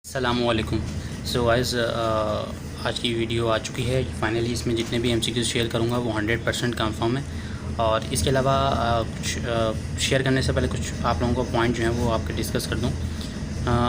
अस्सलामुअलैकुम। So guys, आज की वीडियो आ चुकी है फाइनली। इसमें जितने भी एमसीक्यूज़ शेयर करूँगा वो 100% कंफर्म है। और इसके अलावा कुछ शेयर करने से पहले कुछ आप लोगों को पॉइंट जो हैं वो आपके डिस्कस कर दूँ।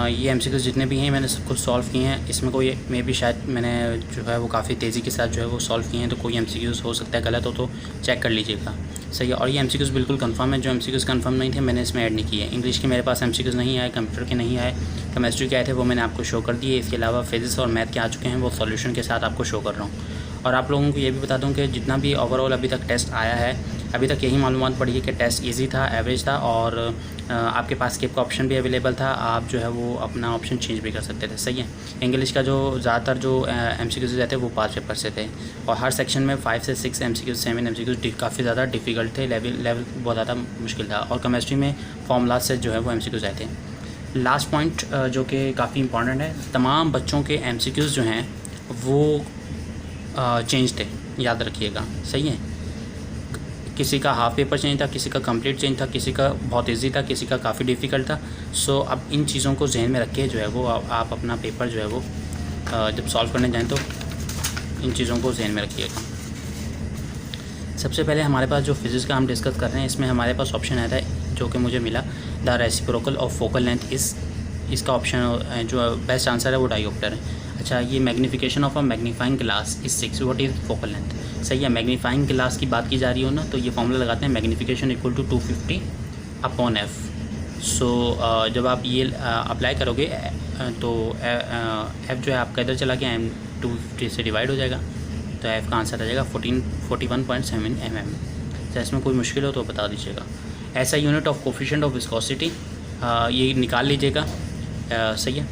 ये एमसीक्यूज़ जितने भी हैं मैंने सब कुछ सॉल्व किए हैं। इसमें कोई मे भी शायद मैंने जो है वो काफ़ी तेज़ी के साथ जो है वो सॉल्व किए हैं, तो कोई एमसीक्यूज़ हो सकता है गलत हो तो चेक कर लीजिएगा। सही है। और ये एमसीक्यूज़ बिल्कुल कंफर्म है। जो एमसीक्यूज़ कंफर्म नहीं थे मैंने इसमें ऐड नहीं किए। इंग्लिश के मेरे पास एमसीक्यूज़ नहीं आए, कंप्यूटर के नहीं आए, केमिस्ट्री के आए थे वो मैंने आपको शो कर दिए। इसके अलावा फिजिक्स और मैथ के आ चुके हैं, वो सॉल्यूशन के साथ आपको शो कर रहा हूँ। और आप लोगों को ये भी बता दूं कि जितना भी ओवरऑल अभी तक टेस्ट आया है, अभी तक यही मालूमात पड़ी है कि टेस्ट इजी था, एवरेज था, और आपके पास स्किप का ऑप्शन भी अवेलेबल था। आप जो है वो अपना ऑप्शन चेंज भी कर सकते थे। सही है। इंग्लिश का जो ज़्यादातर जो एमसीक्यूज़ रहते वो 5 पेपर से थे, और हर सेक्शन में 5 से 6 एमसीक्यूज़ 7 एमसीक्यूज़ काफ़ी ज़्यादा डिफ़िकल्ट थे, लेवल बहुत ज़्यादा मुश्किल था। और केमिस्ट्री में फॉर्मूला से जो है वो एमसीक्यूज़ आए थे। लास्ट पॉइंट जो कि काफ़ी इंपॉर्टेंट है, तमाम बच्चों के एमसीक्यूज़ जो हैं वो चेंज थे, याद रखिएगा। सही है। किसी का हाफ़ पेपर चेंज था, किसी का कंप्लीट चेंज था, किसी का बहुत इजी था, किसी का काफ़ी डिफ़िकल्ट था। सो अब इन चीज़ों को जहन में रख के जो है वो आप अपना पेपर जो है वो जब सॉल्व करने जाएँ तो इन चीज़ों को जहन में रखिएगा। सबसे पहले हमारे पास जो फिजिक्स का हम डिस्कस कर रहे हैं, इसमें हमारे पास ऑप्शन आया था जो कि मुझे मिला, the reciprocal of focal length इस इसका ऑप्शन जो बेस्ट आंसर है वो डायोप्टर है। अच्छा, ये magnification of a magnifying glass is 6, what is focal length. सही है। मैग्नीफाइंग ग्लास की बात की जा रही हो ना, तो ये फॉर्मूला लगाते हैं मैग्नीफिकेशन इक्वल टू 250/f। सो जब आप ये अप्लाई करोगे तो एफ जो है आपका इधर चला गया, एम 250 से डिवाइड हो जाएगा, तो एफ़ का आंसर आ जाएगा 41.7 mm। तो इसमें कोई मुश्किल हो तो बता दीजिएगा। ऐसा unit of coefficient of viscosity ये निकाल लीजिएगा। सही है।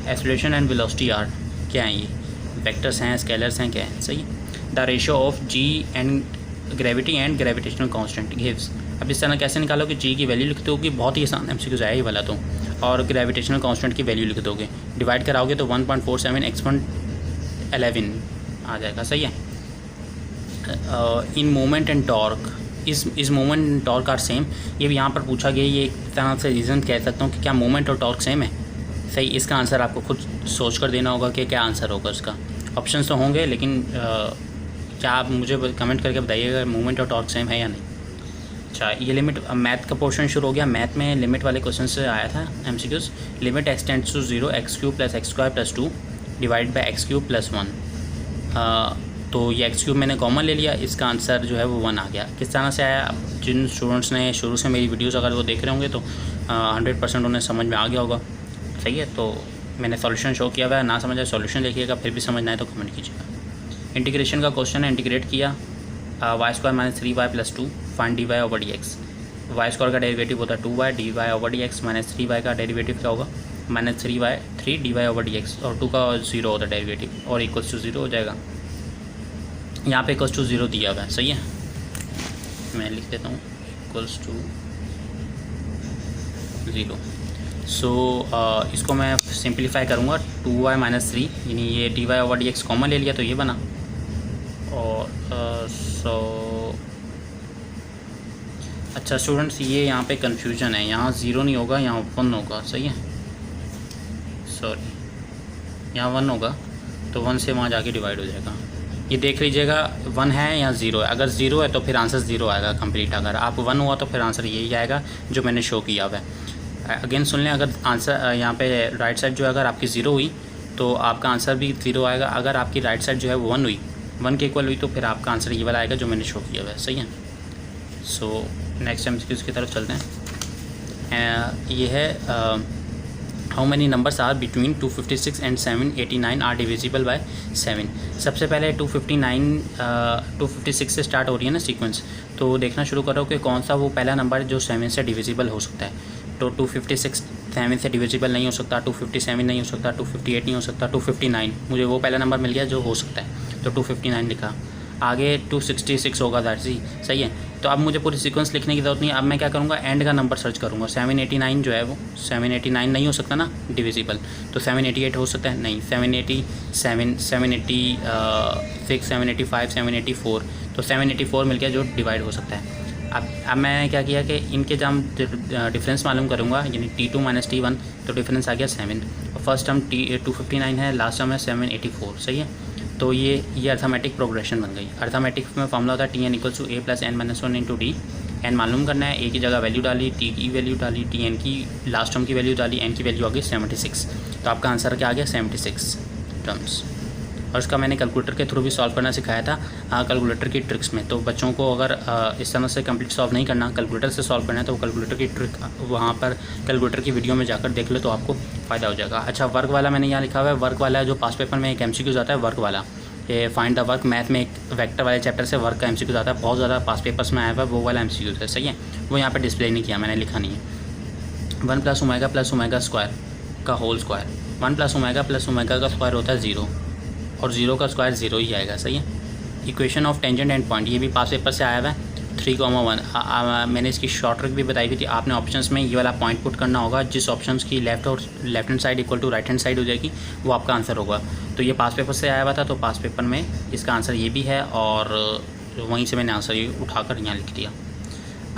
एक्सेलरेशन एंड वेलोसिटी आर क्या है, ये वेक्टर्स हैं, स्केलर्स हैं, क्या है। सही है। The ratio of G and gravity and gravitational constant gives. अब इस तरह कैसे निकालोगे, जी की वैल्यू लिख दोगे, बहुत ही आसान एमसीक्यूज़ आया ही वाला तो, और ग्रेविटेशनल कांस्टेंट की वैल्यू लिख दोगे, डिवाइड कराओगे तो 1.47 exp11 आ जाएगा। सही है। इन मोमेंट एंड टॉर्क इस moment and torque are same. ये भी यहाँ पर पूछा गया, ये एक तरह से रीज़न कह सकता हूँ कि क्या मोमेंट और टॉर्क सेम है। सही। इसका आंसर आपको खुद सोच कर देना होगा कि क्या आंसर होगा इसका। ऑप्शंस तो होंगे, लेकिन क्या आप मुझे कमेंट करके बताइएगा मोमेंट और टॉर्क सेम है या नहीं। अच्छा, ये लिमिट, मैथ का पोर्शन शुरू हो गया। मैथ में लिमिट वाले क्वेश्चन से आया था MCQs. Limit x tends to 0 x³ + x² + 2 divide by x³ + 1। तो ये x³ मैंने कॉमन ले लिया, इसका आंसर जो है वो 1 आ गया। किस तरह से आया, जिन स्टूडेंट्स ने शुरू से मेरी वीडियोस अगर वो देख रहे होंगे तो 100% उन्हें समझ में आ गया होगा। सही है। तो मैंने सॉल्यूशन शो किया हुआ है, ना समझ आए सॉल्यूशन देखिएगा, फिर भी समझना है तो कमेंट कीजिएगा। इंटीग्रेशन का क्वेश्चन है, इंटीग्रेट किया y² - 3y + 2 find dy/dx। y² का डेरिवेटिव होता है 2y, dy/dx -3y का डेरिवेटिव क्या होगा -3y 3 dy/dx, और 2 का 0 होता है डेरिवेटिव, और इक्वल्स टू 0 हो जाएगा। यहाँ पे इक्वल्स टू 0 दिया हुआ है। सही है। मैं लिख देता हूँ इक्वल्स टू 0। सो इसको मैं सिंप्लीफाई करूँगा, 2y - 3, यानी ये dy/dx कॉमन ले लिया तो ये बना। और अच्छा स्टूडेंट्स, ये यहाँ पे कन्फ्यूजन है, यहाँ 0 नहीं होगा, यहाँ 1 होगा। सही है। सॉरी, यहाँ 1 होगा तो 1 से वहाँ जाके डिवाइड हो जाएगा। ये देख लीजिएगा 1 है या 0 है। अगर 0 है तो फिर आंसर 0 आएगा कंप्लीट। अगर आप 1 हुआ तो फिर आंसर यही आएगा जो मैंने शो किया हुआ है। अगेन सुन लें, अगर आंसर यहाँ पे राइट साइड जो है अगर आपकी 0 हुई तो आपका आंसर भी 0 आएगा। अगर आपकी राइट साइड जो है वो 1 हुई, 1 के इक्वल हुई, तो फिर आपका आंसर ये वाला आएगा जो मैंने शो किया हुआ है। सही है। सो नेक्स्ट एमसीक्यूज़ की तरफ चलते हैं। ये है how many numbers are between 256 and 789 are divisible by 7। सबसे पहले 256 से स्टार्ट हो रही है ना सीक्वेंस, तो देखना शुरू करो कि कौन सा वो पहला नंबर जो 7 से डिविजिबल हो सकता है। तो 256 7 से डिविजिबल नहीं हो सकता, 257 नहीं हो सकता, 258 नहीं हो सकता, 259 मुझे वो पहला नंबर मिल गया जो हो सकता है, तो 259 लिखा। आगे 266 होगा, दैट्स ही। सही है। तो अब मुझे पूरी सीक्वेंस लिखने की ज़रूरत नहीं है। अब मैं क्या करूँगा, एंड का नंबर सर्च करूँगा। 789 जो है वो 789 नहीं हो सकता ना डिविजिबल, तो 788 हो सकता है, नहीं 787 786 785 784, तो 784 मिल गया जो डिवाइड हो सकता है। अब मैंने क्या किया कि इनके जब हम डिफरेंस मालूम करूँगा, यानी T2 माइनस T1, तो डिफरेंस आ गया 7। और फर्स्ट टर्म 259 है, लास्ट टर्म है 784, सही है। तो ये अर्थमेटिक प्रोग्रेशन बन गई। अर्थमेटिक में फॉर्मूला होता है Tn equal to a plus n minus 1 into D. N मालूम करना है, ए की जगह वैल्यू डाली, टी की वैल्यू डाली, टी एन की लास्ट टर्म की वैल्यू डाली, एन की वैल्यू आ गई 76। तो आपका आंसर क्या आ गया 76 टर्म्स। और इसका मैंने कैलकुलेटर के थ्रू भी सॉल्व करना सिखाया था, कैलकुलेटर की ट्रिक्स में। तो बच्चों को अगर इस तरह से कंप्लीट सॉल्व नहीं करना, कैलकुलेटर से सॉल्व करना है, तो कैलकुलेटर की ट्रिक वहाँ पर कैलकुलेटर की वीडियो में जाकर देख लो तो आपको फ़ायदा हो जाएगा। अच्छा, वर्क वाला मैंने यहाँ लिखा हुआ है, वर्क वाला जो पास पेपर में एक MCQ आता है वर्क वाला, ये फाइंड द वर्क, मैथ में एक वेक्टर वाले चैप्टर से वर्क का MCQ आता है, बहुत ज़्यादा पास पेपर्स में आया हुआ है, वो वाला MCQ है, सही है। वो यहाँ पर डिस्प्ले नहीं किया, मैंने लिखा नहीं है। 1 + ओमेगा स्क्वायर का होल स्क्वायर, 1 + ओमेगा का स्क्वायर होता है 0, और 0 का स्क्वायर 0 ही आएगा, सही है। Equation of tangent and point, ये भी पास पेपर से आया हुआ है 3,1। मैंने इसकी शॉर्ट ट्रिक भी बताई हुई थी। आपने ऑप्शंस में ये वाला पॉइंट पुट करना होगा, जिस ऑप्शंस की left hand side equal to right hand side हो जाएगी, वो आपका आंसर होगा। तो ये पास पेपर से आया हुआ था, तो पास पेपर में इसका आंसर ये भी है, और वहीं से मैंने आंसर ये उठाकर यहाँ लिख दिया।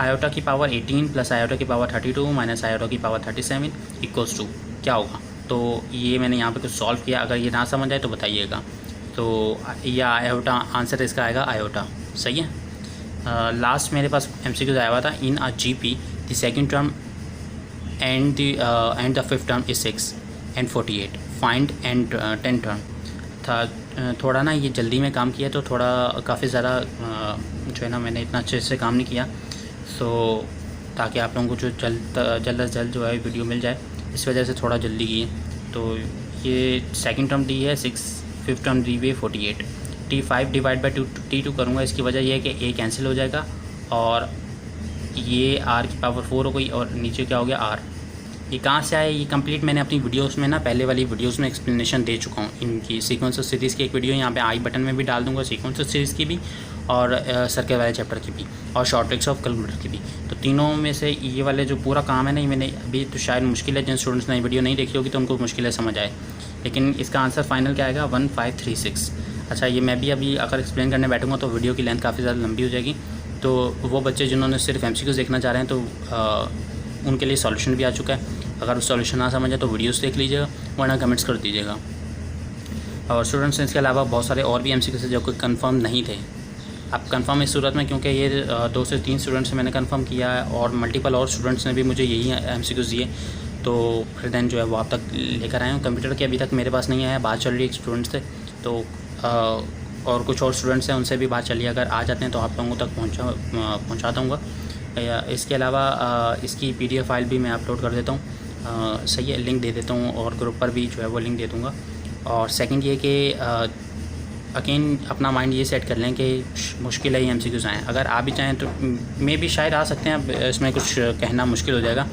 आयोटा की पावर 18 प्लस आयोटा की पावर 32 माइनस आयोटा की पावर 37 इक्वल्स टू क्या होगा। तो ये मैंने यहाँ पे कुछ सॉल्व किया, अगर ये ना समझ आए तो बताइएगा। तो यह आयोटा आंसर इसका आएगा आयोटा, सही है। लास्ट मेरे पास MCQ आया हुआ था, इन अ GP the second term and the fifth term is 6 and 48, find and 10 term था। थोड़ा ना ये जल्दी में काम किया, तो थोड़ा काफ़ी ज़्यादा जो है ना, मैंने इतना अच्छे से काम नहीं किया, सो ताकि आप लोगों को जो जल्द से जल्द जो है वीडियो मिल जाए, इस वजह से थोड़ा जल्दी किए। तो ये सेकंड टर्म डी है 6, फिफ्थ टर्म डी है 48, T5 डिवाइड बाई T2 करूँगा। इसकी वजह यह है कि A कैंसिल हो जाएगा, और ये R की पावर 4 हो गई, और नीचे क्या हो गया R। ये कहाँ से आया, ये कंप्लीट मैंने अपनी वीडियोस में ना, पहले वाली वीडियोस में एक्सप्लेनेशन दे चुका हूँ। इनकी सीक्वेंस ऑफ सीरीज़ की एक वीडियो यहाँ पे आई बटन में भी डाल दूँगा, सीक्वेंस ऑफ सीरीज़ की भी, और सर्कल वाले चैप्टर की भी, और शॉर्ट ट्रिक्स ऑफ कैलकुलेटर की भी। तो तीनों में से ये वाले जो पूरा काम है ना, मैंने अभी तो शायद मुश्किल है, जिन स्टूडेंट्स ने वीडियो नहीं देखी होगी तो उनको मुश्किल है समझ आए, लेकिन इसका आंसर फाइनल क्या आएगा 1536। अच्छा, ये मैं भी अभी अगर एक्सप्लेन करने बैठूँगा तो वीडियो की लेंथ काफ़ी ज़्यादा लंबी हो जाएगी। तो वो बच्चे जिन्होंने सिर्फ MCQs देखना चाह रहे हैं, तो उनके लिए सॉल्यूशन भी आ चुका है। अगर सॉल्यूशन ना समझे तो वीडियोस देख लीजिएगा, वरना कमेंट्स कर दीजिएगा। और स्टूडेंट्स, इसके अलावा बहुत सारे और भी MCQs जो कोई कंफर्म नहीं थे। अब कंफर्म इस सूरत में, क्योंकि ये 2 से 3 स्टूडेंट्स से मैंने कंफर्म किया है, और मल्टीपल और स्टूडेंट्स ने भी मुझे यही MCQs दिए, तो फिर देन जो है वो आप तक लेकर आए हूँ। कंप्यूटर के अभी तक मेरे पास नहीं आया, बात चल रही है स्टूडेंट्स से, तो और कुछ और स्टूडेंट्स हैं, उनसे भी बात चली है। अगर आ जाते हैं तो आप लोगों तक पहुँचा दूँगा। इसके अलावा इसकी PDF फाइल भी मैं अपलोड कर देता हूँ, सही है, लिंक दे देता हूँ, और ग्रुप पर भी जो है वो लिंक दे दूँगा। और सेकंड ये कि अगेन अपना माइंड ये सेट कर लें कि मुश्किल है ये MCQs आएँ। अगर आप भी चाहें तो मे भी शायद आ सकते हैं, अब इसमें कुछ कहना मुश्किल हो जाएगा,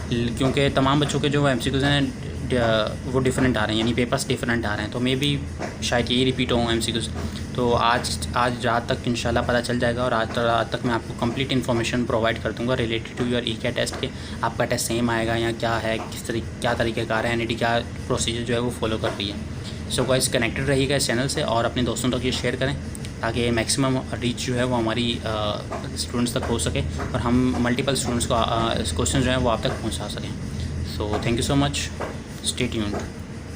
क्योंकि तमाम बच्चों के जो MCQs हैं वो डिफरेंट आ रहे हैं, यानी पेपर्स डिफरेंट आ रहे हैं, तो मे भी शायद यही रिपीट हो MCQs। तो आज रात तक इंशाल्लाह पता चल जाएगा, और आज रात तक मैं आपको कंप्लीट इन्फॉर्मेशन प्रोवाइड कर दूंगा related to your ECAT test के। आपका टेस्ट सेम आएगा या क्या है, क्या तरीक़ेकार है, NET क्या प्रोसीजर जो है वो फॉलो कर रही है। सो गाइस, कनेक्टेड रहिएगा इस चैनल से, और अपने दोस्तों तक ये शेयर करें, ताकि मैक्सिमम रीच जो है वो हमारी स्टूडेंट्स तक हो सके, और हम मल्टीपल स्टूडेंट्स को क्वेश्चन जो है वो आप तक पहुँचा सकें। So thank you so much, stay tuned.